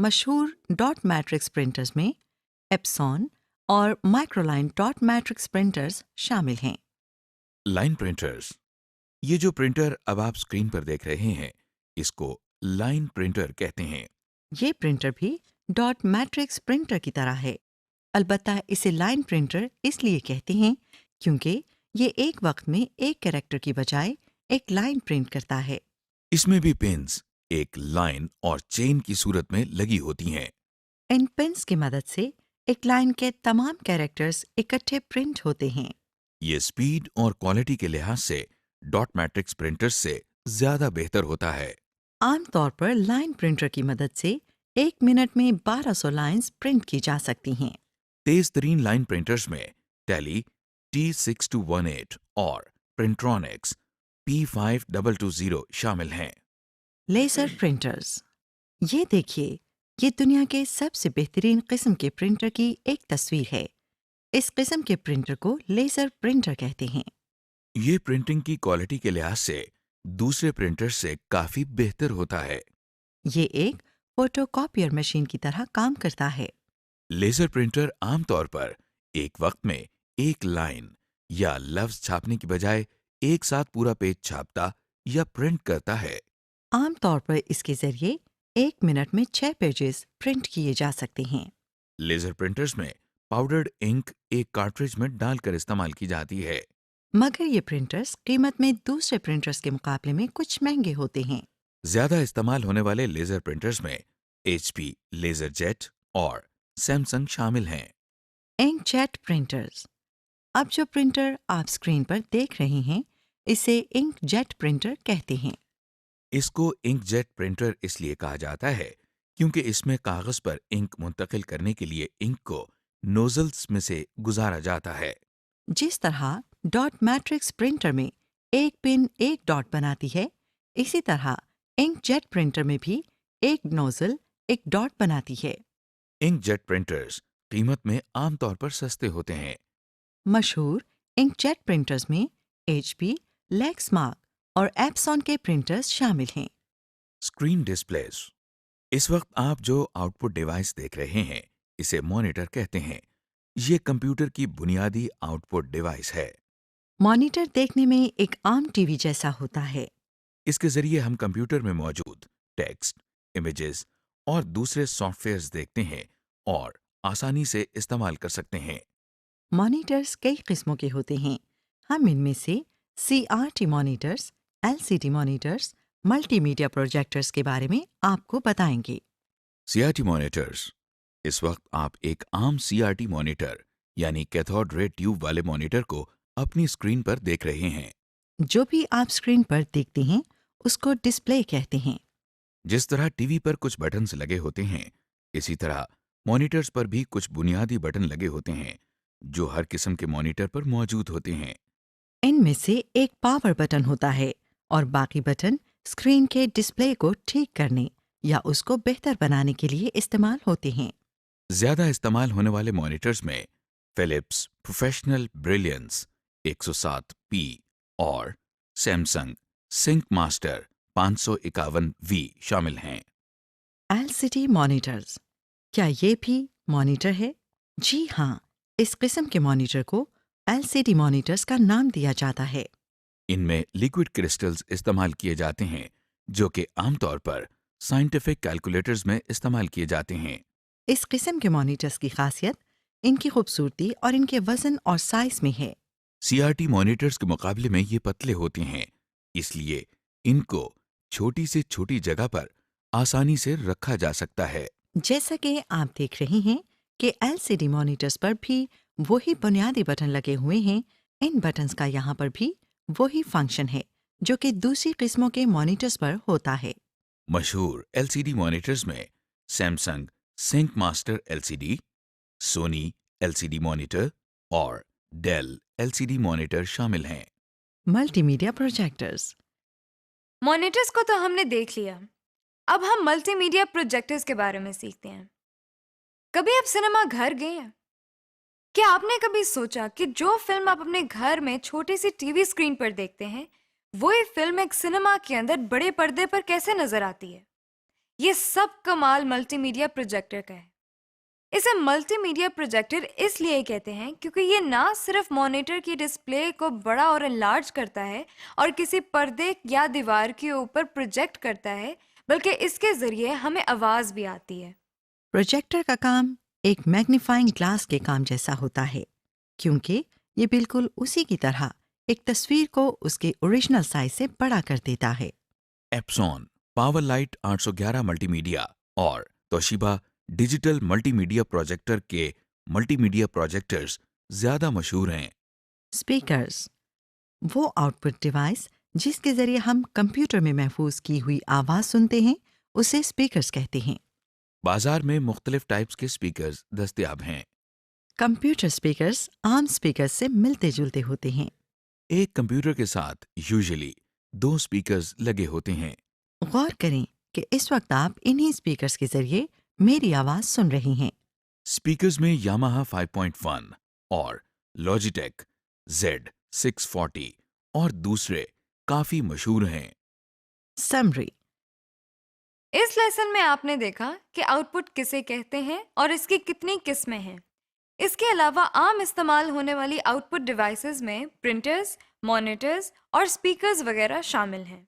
مشہور dot matrix printers میں ایپسون اور مائکرولائن ڈاٹ میٹرکس پرنٹرز شامل ہیں۔ لائن پرنٹرز، یہ جو پرنٹر اب آپ اسکرین پر دیکھ رہے ہیں اس کو لائن پرنٹر کہتے ہیں۔ یہ پرنٹر بھی ڈاٹ میٹرکس پرنٹر کی طرح ہے، البتہ اسے لائن پرنٹر اس لیے کہتے ہیں کیونکہ یہ ایک وقت میں ایک کیریکٹر کی بجائے ایک لائن پرنٹ کرتا ہے۔ اس میں بھی پنز ایک لائن اور چین کی صورت میں لگی ہوتی ہیں۔ ان پنس کی مدد سے ایک لائن کے تمام کیریکٹرز اکٹھے پرنٹ ہوتے ہیں۔ یہ اسپیڈ اور کوالٹی کے لحاظ سے ڈاٹ میٹرکس پرنٹرز سے زیادہ بہتر ہوتا ہے۔ عام طور پر لائن پرنٹر کی مدد سے ایک منٹ میں 1200 لائنز پرنٹ کی جا سکتی ہیں۔ تیز ترین لائن پرنٹرز میں ٹیلی T6218 اور پرنٹرونکس P5220 شامل ہیں۔ لیزر پرنٹرز، یہ دیکھیے، یہ دنیا کے سب سے بہترین قسم کے پرنٹر کی ایک تصویر ہے۔ اس قسم کے پرنٹر کو لیزر پرنٹر کہتے ہیں۔ یہ پرنٹنگ کی کوالٹی کے لحاظ سے دوسرے پرنٹر سے کافی بہتر ہوتا ہے۔ یہ ایک فوٹو کاپیئر مشین کی طرح کام کرتا ہے۔ لیزر پرنٹر عام طور پر ایک وقت میں ایک لائن یا لفظ چھاپنے کی بجائے ایک ساتھ پورا پیج چھاپتا یا پرنٹ کرتا ہے۔ عام طور پر اس کے ذریعے ایک منٹ میں 6 پیجز پرنٹ کیے جا سکتے ہیں۔ لیزر پرنٹرز میں پاؤڈرڈ انک ایک کارٹریج میں ڈال کر استعمال کی جاتی ہے۔ مگر یہ پرنٹرز قیمت میں دوسرے پرنٹرز کے مقابلے میں کچھ مہنگے ہوتے ہیں۔ زیادہ استعمال ہونے والے لیزر پرنٹرز میں HP لیزر جیٹ اور سیمسنگ شامل ہیں۔ انک جیٹ پرنٹرز، اب جو پرنٹر آپ اسکرین پر دیکھ رہے ہیں اسے انک جیٹ پرنٹر کہتے ہیں۔ اس کو انک جیٹ پرنٹر اس لیے کہا جاتا ہے کیونکہ اس میں کاغذ پر انک منتقل کرنے کے لیے انک کو نوزلز میں سے گزارا جاتا ہے۔ جس طرح ڈاٹ میٹرکس پرنٹر میں ایک پن ایک ڈاٹ بناتی ہے، اسی طرح انک جیٹ پرنٹر میں بھی ایک نوزل ایک ڈاٹ بناتی ہے۔ انک جیٹ پرنٹرز قیمت میں عام طور پر سستے ہوتے ہیں۔ مشہور انک جیٹ پرنٹرز میں HP، لیکس مارک اور ایپسون کے پرنٹرز شامل ہیں۔ اسکرین ڈسپلیز، اس وقت آپ جو آؤٹ پٹ ڈیوائس دیکھ رہے ہیں اسے مانیٹر کہتے ہیں۔ یہ کمپیوٹر کی بنیادی آؤٹ پٹ ڈیوائس ہے۔ مانیٹر دیکھنے میں ایک عام ٹی وی جیسا ہوتا ہے۔ اس کے ذریعے ہم کمپیوٹر میں موجود ٹیکسٹ، امیجز اور دوسرے سافٹ ویئرز دیکھتے ہیں اور آسانی سے استعمال کر سکتے ہیں۔ مانیٹرز کئی قسموں کے ہوتے ہیں۔ ہم ان میں سے CRT monitors, LCD monitors, multi media projectors کے بارے میں آپ کو بتائیں گے۔ CRT مانیٹرز، اس وقت آپ ایک عام CRT مانیٹر یعنی کیتھوڈ رے ٹیوب والے مانیٹر کو اپنی اسکرین پر دیکھ رہے ہیں۔ جو بھی آپ اسکرین پر دیکھتے ہیں اس کو ڈسپلے کہتے ہیں۔ جس طرح ٹی وی پر کچھ بٹنز لگے ہوتے ہیں اسی طرح مانیٹرز پر بھی کچھ بنیادی بٹن لگے ہوتے ہیں جو ہر قسم کے مانیٹر پر موجود ہوتے ہیں۔ ان میں سے ایک پاور بٹن ہوتا ہے اور باقی بٹن اسکرین کے ڈسپلے کو ٹھیک کرنے یا اس کو بہتر بنانے کے لیے استعمال ہوتے ہیں۔ زیادہ استعمال ہونے والے مانیٹرز میں فلپس پروفیشنل بریلینس 107P اور سیمسنگ سنک ماسٹر 551V شامل ہیں۔ LCD مانیٹرز، کیا یہ بھی مانیٹر ہے؟ جی ہاں، اس قسم کے مانیٹر کو LCD مانیٹرز کا نام دیا جاتا ہے۔ ان میں لیکوڈ کرسٹلز استعمال کیے جاتے ہیں جو کہ عام طور پر سائنٹیفک کیلکولیٹرز میں استعمال کیے جاتے ہیں۔ اس قسم کے مانیٹرز کی خاصیت ان کی خوبصورتی اور ان کے وزن اور سائز میں ہے۔ CRT مانیٹرز کے مقابلے میں یہ پتلے ہوتے ہیں، اس لیے ان کو چھوٹی سے چھوٹی جگہ پر آسانی سے رکھا جا سکتا ہے۔ جیسا کہ آپ دیکھ رہے ہیں کہ LCD مانیٹرز پر بھی وہی بنیادی بٹن لگے ہوئے ہیں، ان بٹنز کا یہاں پر بھی وہی فنکشن ہے جو کہ دوسری قسموں کے مانیٹرز پر ہوتا ہے۔ مشہور LCD مانیٹرز میں سیمسنگ سنک ماسٹر LCD، سونی LCD مانیٹر اور ڈیل LCD مانیٹر شامل ہیں۔ ملٹی میڈیا پروجیکٹرز، مانیٹرز کو تو ہم نے دیکھ لیا، اب ہم ملٹی میڈیا پروجیکٹرز کے بارے میں سیکھتے ہیں۔ کبھی آپ سنیما گھر گئے ہیں؟ کیا آپ نے کبھی سوچا کہ جو فلم آپ اپنے گھر میں چھوٹی سی ٹی وی اسکرین پر دیکھتے ہیں وہی فلم ایک سنیما کے اندر بڑے پردے پر کیسے نظر آتی ہے؟ یہ سب کمال ملٹی میڈیا پروجیکٹر کا ہے۔ اسے ملٹی میڈیا پروجیکٹر اس لیے کہتے ہیں کیونکہ یہ نہ صرف مانیٹر کی ڈسپلے کو بڑا اور انلارج کرتا ہے اور کسی پردے یا دیوار کے اوپر پروجیکٹ کرتا ہے، بلکہ اس کے ذریعے ہمیں آواز بھی آتی ہے۔ پروجیکٹر کا کام ایک میگنیفائنگ گلاس کے کام جیسا ہوتا ہے، کیونکہ یہ بالکل اسی کی طرح ایک تصویر کو اس کے اوریجنل سائز سے بڑا کر دیتا ہے۔ ایپسون، پاور لائٹ 811 ملٹی میڈیا اور توشیبا ڈیجیٹل ملٹی میڈیا پروجیکٹر کے ملٹی میڈیا پروجیکٹرز زیادہ مشہور ہیں۔ اسپیکرز، وہ آؤٹ پٹ ڈیوائس جس کے ذریعے ہم کمپیوٹر میں محفوظ کی ہوئی آواز سنتے ہیں، اسے اسپیکرز کہتے ہیں۔ بازار میں مختلف ٹائپس کے اسپیکرز دستیاب ہیں۔ کمپیوٹر اسپیکرز عام اسپیکرز سے ملتے جلتے ہوتے ہیں۔ ایک کمپیوٹر کے ساتھ یوزلی 2 اسپیکرز لگے ہوتے ہیں۔ غور کریں کہ اس وقت آپ انہی اسپیکرز کے ذریعے میری آواز سن رہی ہیں۔ اسپیکرز میں یاماہا 5.1 اور لاجیٹیک Z640 اور دوسرے کافی مشہور ہیں۔ سمری، اس لیسن میں آپ نے دیکھا کہ آؤٹ پٹ کسے کہتے ہیں اور اس کی کتنی قسمیں ہیں۔ اس کے علاوہ عام استعمال ہونے والی آؤٹ پٹ ڈیوائسز میں پرنٹرز، مانیٹرز اور اسپیکرز وغیرہ شامل ہیں۔